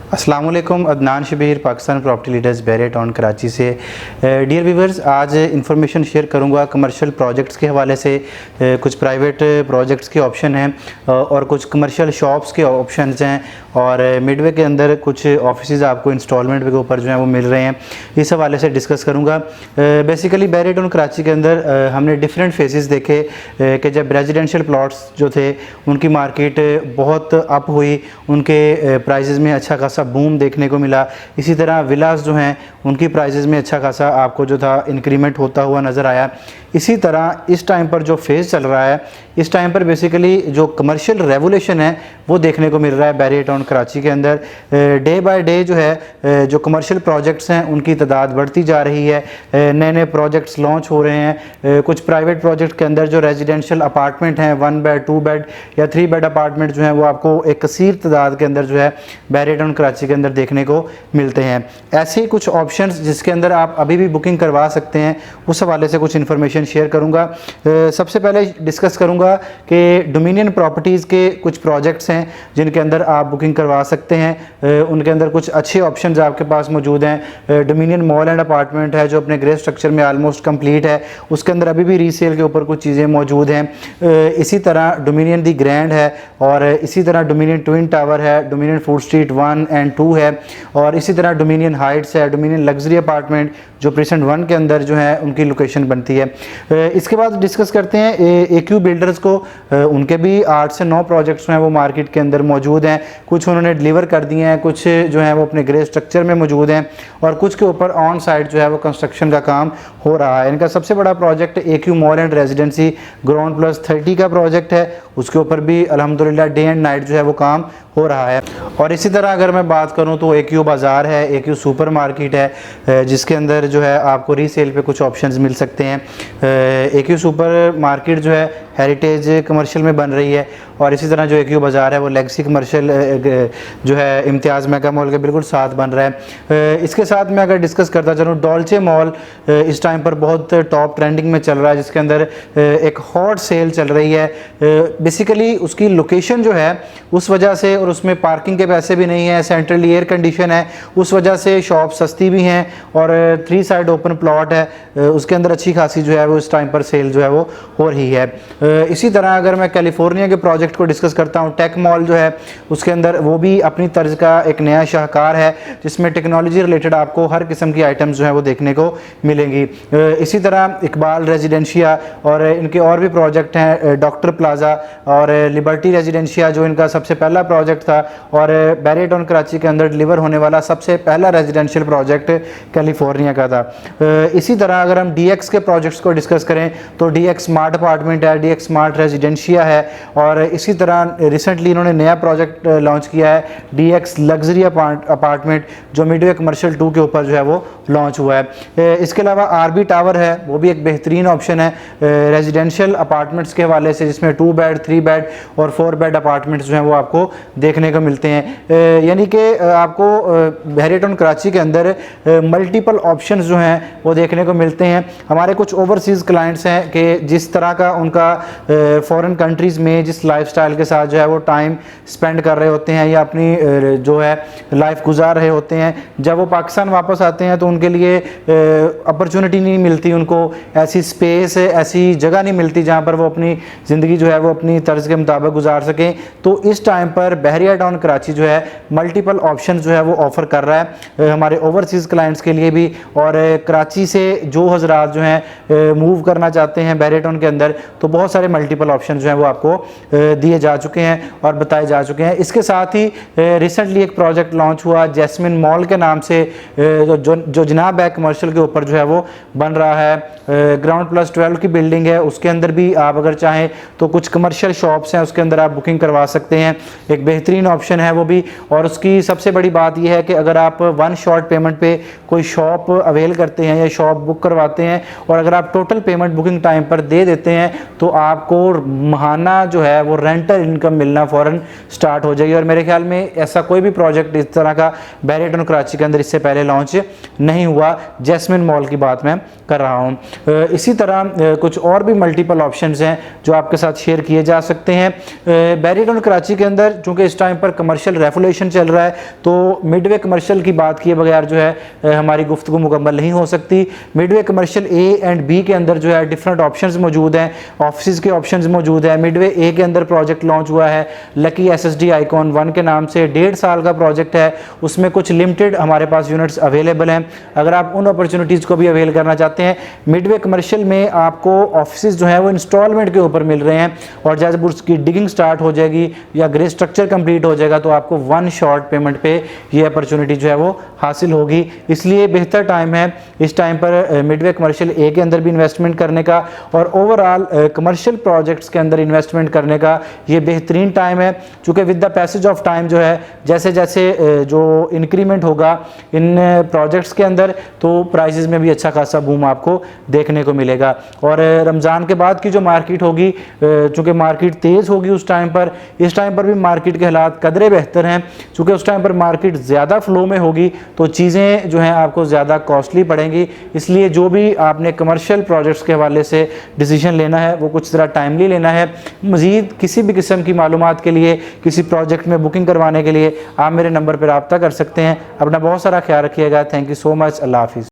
अस्सलाम वालेकुम, Adnan Shabir, Pakistan property leaders बहरिया town Karachi से। डियर व्यूवर्स, आज इंफॉर्मेशन शेयर करूंगा कमर्शियल प्रोजेक्ट्स के हवाले से। कुछ प्राइवेट प्रोजेक्ट्स के ऑप्शन हैं और कुछ कमर्शियल शॉप्स के ऑप्शंस हैं और मिडवे के अंदर कुछ ऑफिसेज आपको इंस्टॉलमेंट के ऊपर जो है वो मिल रहे हैं। इस हवाले से डिस्कस करूँगा। बेसिकली बहरिया टाउन कराची के अंदर हमने डिफरेंट फेजेस देखे कि जब रेजिडेंशियल प्लॉट्स जो थे उनकी मार्केट बहुत अप हुई, उनके प्राइसेस में अच्छा खासा बूम देखने को मिला। इसी तरह विलास जो हैं उनकी प्राइसेस में अच्छा खासा आपको जो था इंक्रीमेंट होता हुआ नज़र आया। इसी तरह इस टाइम पर जो फेज़ चल रहा है, इस टाइम पर बेसिकली जो कमर्शियल रेवोल्यूशन है वो देखने को मिल रहा है बहरिया टाउन कराची के अंदर। डे बाय डे जो है जो कमर्शियल प्रोजेक्ट्स हैं उनकी तादाद बढ़ती जा रही है, नए नए प्रोजेक्ट्स लॉन्च हो रहे हैं। कुछ प्राइवेट प्रोजेक्ट के अंदर जो रेजिडेंशियल अपार्टमेंट हैं 1 बेड 2 बेड या 3 बेड अपार्टमेंट जो हैं वो आपको एक कसीर तादाद के अंदर जो है बहरिया टाउन कराची के अंदर देखने को मिलते हैं। ऐसे ही कुछ ऑप्शंस जिसके अंदर आप अभी भी बुकिंग करवा सकते हैं, उस हवाले से कुछ इन्फॉर्मेशन शेयर करूंगा। सबसे पहले डिस्कस करूंगा कि डोमिनियन प्रॉपर्टीज़ के कुछ प्रोजेक्ट्स हैं जिनके अंदर आप बुकिंग करवा सकते हैं। उनके अंदर कुछ अच्छे ऑप्शंस आपके पास मौजूद हैं। डोमिनियन मॉल एंड अपार्टमेंट है जो अपने ग्रे स्ट्रक्चर में आलमोस्ट कंप्लीट है, उसके अंदर अभी भी रीसेल के ऊपर कुछ चीज़ें मौजूद हैं। इसी तरह डोमिनियन दी ग्रैंड है और इसी तरह डोमिनियन ट्विन टावर है, डोमिनियन फूड स्ट्रीट 1 एंड 2 है और इसी तरह डोमिनियन हाइट्स है, डोमिनियन लग्जरी अपार्टमेंट जो प्रेजेंट 1 के अंदर जो है उनकी लोकेशन बनती है। इसके बाद डिस्कस करते हैं AQ बिल्डर्स को। उनके भी 8 से 9 प्रोजेक्ट्स हैं वो मार्केट के अंदर मौजूद हैं। कुछ उन्होंने डिलीवर कर दिए हैं, कुछ जो है वो अपने ग्रे स्ट्रक्चर में मौजूद हैं और कुछ के ऊपर ऑन साइट जो है वो कंस्ट्रक्शन का काम हो रहा है। इनका सबसे बड़ा project AQ mall and residency ground plus 30 का प्रोजेक्ट है, उसके ऊपर भी अल्हम्दुलिल्लाह डे एंड नाइट जो है वो काम हो रहा है। और इसी तरह अगर मैं बात करूं तो AQ बाज़ार है, AQ सुपर मार्केट है जिसके अंदर जो है आपको रीसेल पे कुछ ऑप्शंस मिल सकते हैं। AQ सुपर मार्केट जो है हेरिटेज कमर्शियल में बन रही है और इसी तरह जो AQ बाज़ार है वो लेगसी कमर्शियल जो है इम्तियाज़ मेगा मॉल के बिल्कुल साथ बन रहा है। इसके साथ मैं अगर डिस्कस करता चलूँ, डॉल्चे मॉल इस टाइम पर बहुत टॉप ट्रेंडिंग में चल रहा है, जिसके अंदर एक हॉट सेल चल रही है। बेसिकली उसकी लोकेशन जो है उस वजह से, और उसमें पार्किंग के पैसे भी नहीं है, सेंट्रल एयर कंडीशन है, उस वजह से शॉप सस्ती भी हैं और 3 साइड ओपन प्लॉट है, उसके अंदर अच्छी खासी जो है वो इस टाइम पर सेल जो है वो हो रही है। इसी तरह अगर मैं कैलिफोर्निया के प्रोजेक्ट को डिस्कस करता हूँ, टेक मॉल जो है उसके अंदर वो भी अपनी तर्ज का एक नया शाहकार है जिसमें टेक्नोलॉजी रिलेटेड आपको हर किस्म की आइटम्स जो है वो देखने को मिलेंगी। इसी तरह इकबाल रेजिडेंशिया और इनके और भी प्रोजेक्ट हैं, डॉक्टर प्लाजा और लिबर्टी रेजिडेंशिया जो इनका सबसे पहला प्रोजेक्ट था और बहरिया टाउन कराची के अंदर डिलीवर होने वाला सबसे पहला रेजिडेंशियल प्रोजेक्ट कैलिफोर्निया का था। इसी तरह अगर हम DX के प्रोजेक्ट्स को डिस्कस करें तो DX स्मार्ट अपार्टमेंट है, DX स्मार्ट रेजिडेंशिया है और इसी तरह रिसेंटली इन्होंने नया प्रोजेक्ट लॉन्च किया है DX लग्जरी अपार्टमेंट जो मिडवे कमर्शियल 2 के ऊपर जो है वो लॉन्च हुआ है। इसके अलावा RB टावर है, वो भी एक बेहतरीन ऑप्शन है रेजिडेंशियल अपार्टमेंट्स के हवाले से, जिसमें 2 बेड 3 बेड और 4 बेड अपार्टमेंट्स जो हैं वो आपको देखने को मिलते हैं। यानी कि आपको बहरिया टाउन कराची के अंदर मल्टीपल ऑप्शंस जो हैं वो देखने को मिलते हैं। हमारे कुछ ओवरसीज़ क्लाइंट्स हैं कि जिस तरह का उनका फॉरेन कंट्रीज़ में जिस लाइफस्टाइल के साथ जो है वो टाइम स्पेंड कर रहे होते हैं या अपनी जो है लाइफ गुजार रहे होते हैं, जब वो पाकिस्तान वापस आते हैं तो उनके लिए अपॉर्चुनिटी नहीं मिलती, उनको ऐसी स्पेस, ऐसी जगह नहीं मिलती जहाँ पर वो अपनी ज़िंदगी जो है वो अपनी तर्ज के मुताबिक गुजार सकें। तो इस टाइम पर बहरिया टाउन कराची जो है मल्टीपल ऑप्शन जो है वो ऑफ़र कर रहा है हमारे ओवरसीज़ क्लाइंट्स के लिए भी। और कराची से जो हजरात जो हैं मूव करना चाहते हैं बहरिया टाउन के अंदर, तो बहुत सारे मल्टीपल ऑप्शन जो हैं वो आपको दिए जा चुके हैं और बताए जा चुके हैं। इसके साथ ही रिसेंटली एक प्रोजेक्ट लॉन्च हुआ जैस्मिन मॉल के नाम से जो जनाब है कमर्शियल के ऊपर जो है वो बन रहा है। ग्राउंड प्लस 12 की बिल्डिंग है, उसके अंदर भी आप अगर चाहें तो कुछ कमर्शियल शॉप्स हैं उसके अंदर आप बुकिंग करवा सकते हैं, एक बेहतरीन ऑप्शन है वो भी। और उसकी सबसे बड़ी बात यह है कि अगर आप 1 शॉट पेमेंट पे कोई शॉप अवेल करते हैं या शॉप बुक करवाते हैं और अगर आप टोटल पेमेंट बुकिंग टाइम पर दे देते हैं तो आपको माहाना जो है वो रेंटल इनकम मिलना फ़ौरन स्टार्ट हो जाएगी। और मेरे ख्याल में ऐसा कोई भी प्रोजेक्ट इस तरह का बैरियर टाउन कराची के अंदर इससे पहले लॉन्च नहीं हुआ। जैस्मिन मॉल की बात मैं कर रहा हूँ। इसी तरह कुछ और भी मल्टीपल ऑप्शंस हैं जो आपके साथ शेयर किए जा सकते हैं। बैरियर टाउन कराची के अंदर चूँकि इस टाइम पर कमर्शियल रेवोल्यूशन चल रहा है, तो मिडवे कमर्शियल की बात किए बगैर जो है हमारी गुफ्तगू मुकम्मल नहीं हो सकती। Midway commercial A and B के अंदर जो है डिफरेंट ऑप्शंस मौजूद हैं, ऑफिस के ऑप्शंस मौजूद है। मिडवे ए के अंदर प्रोजेक्ट लॉन्च हुआ है लकी SSD आइकॉन 1 के नाम से, 1.5 साल का प्रोजेक्ट है। उसमें कुछ लिमिटेड हमारे पास यूनिट्स अवेलेबल हैं। अगर आप उन अपॉर्चुनिटीज़ को भी अवेल करना चाहते हैं, मिडवे कमर्शियल में आपको ऑफिस जो है वो इंस्टॉलमेंट के ऊपर मिल रहे हैं, और जब उसकी डिगिंग स्टार्ट हो जाएगी या ग्रे स्ट्रक्चर कंप्लीट हो जाएगा तो आपको 1 शॉट पेमेंट पे ये अपॉर्चुनिटी जो है वो हासिल होगी। इसलिए बेहतर टाइम है इस टाइम पर मिडवे कमर्शियल ए के अंदर भी इन्वेस्टमेंट करने का, और ओवरऑल कमर्शियल प्रोजेक्ट्स के अंदर इन्वेस्टमेंट करने का ये बेहतरीन टाइम है। चूँकि with the passage of time जो है जैसे जैसे जो इंक्रीमेंट होगा इन प्रोजेक्ट्स के अंदर, तो प्राइसेस में भी अच्छा खासा बूम आपको देखने को मिलेगा। और रमज़ान के बाद की जो मार्केट होगी, चूँकि मार्केट तेज़ होगी उस टाइम पर, इस टाइम पर भी मार्केट के हालात कदरे बेहतर हैं। चूँकि उस टाइम पर मार्केट ज़्यादा फ्लो में होगी तो चीज़ें जो हैं आपको ज़्यादा कॉस्टली पड़ेंगी। इसलिए जो भी आपने कमर्शियल प्रोजेक्ट्स के हवाले से डिसीजन लेना है वो कुछ ज़रा टाइमली लेना है। मज़ीद किसी भी किस्म की मालूमात के लिए, किसी प्रोजेक्ट में बुकिंग करवाने के लिए आप मेरे नंबर पर रब्ता कर सकते हैं। अपना बहुत सारा ख्याल रखिएगा। Thank you so much. अल्लाह हाफिज़।